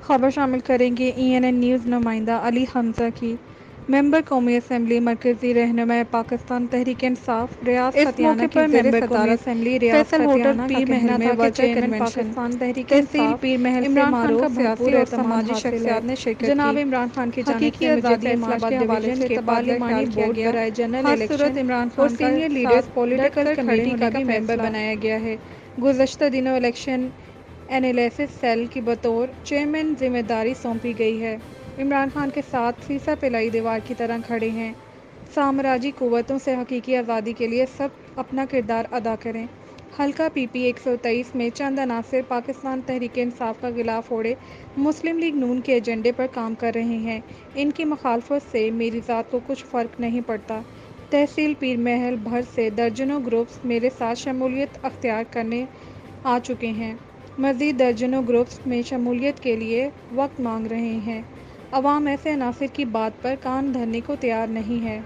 खबर शामिल करेंगे ENN न्यूज़ नुमाइंदा अली हमजा की। मेंबर कौमी असम्बली मरकज़ी रहनुमा पाकिस्तान तहरीक इंसाफ रियासत इस हथियाना मौके की पर ज़ेर मेंबर कौमी सदारत असम्बली रियासत फैसल होटल हथियाना का पीर महल कहना में था कि virtual chairman convention Pakistan Tehreek तहसील इंसाफ पीर महल से इमरान खान का मारूफ भरपूर सियासी और एतमाद समाजी हासिल है। शख्सियात ने शिरकत जनाब की। इमरान खान की जानिब हकीकी से मुझे आज़ादी फैसलाबाद मार्च के हवाले डिवीजन से के तबादला पार्लिमानी ख्याल किया बोर्ड गया। बराए जनरल हर सूरत इलेक्शन इमरान और खान का सीनियर लीडर्स साथ पॉलिटिकल डट कर खड़े कमेटी होने का का भी मेंबर फैसला। बनाया गया है। गुज़श्ता दिनों इलेक्शन एनालिसिस सेल की बतौर चेयरमैन जिम्मेदारी सौंपी गई है। इमरान खान के साथ फीसा पिलाई दीवार की तरह खड़े हैं। साम्राज्यी कुव्वतों से हकीकी आज़ादी के लिए सब अपना किरदार अदा करें। हल्का PP 123 में चंद अनासिर पाकिस्तान तहरीक इंसाफ का गिलाफ ओढ़े मुस्लिम लीग नून के एजेंडे पर काम कर रहे हैं। इनकी मुखालफत से मेरी ज़ात को कुछ फ़र्क नहीं पड़ता। तहसील पीर महल भर से दर्जनों ग्रुप्स मेरे साथ शमूलियत अख्तियार करने आ चुके हैं। मज़ीद दर्जनों ग्रुप्स में शमूलियत के लिए वक्त मांग रहे हैं। अवाम ऐसे अनासिर की बात पर कान धरने को तैयार नहीं है।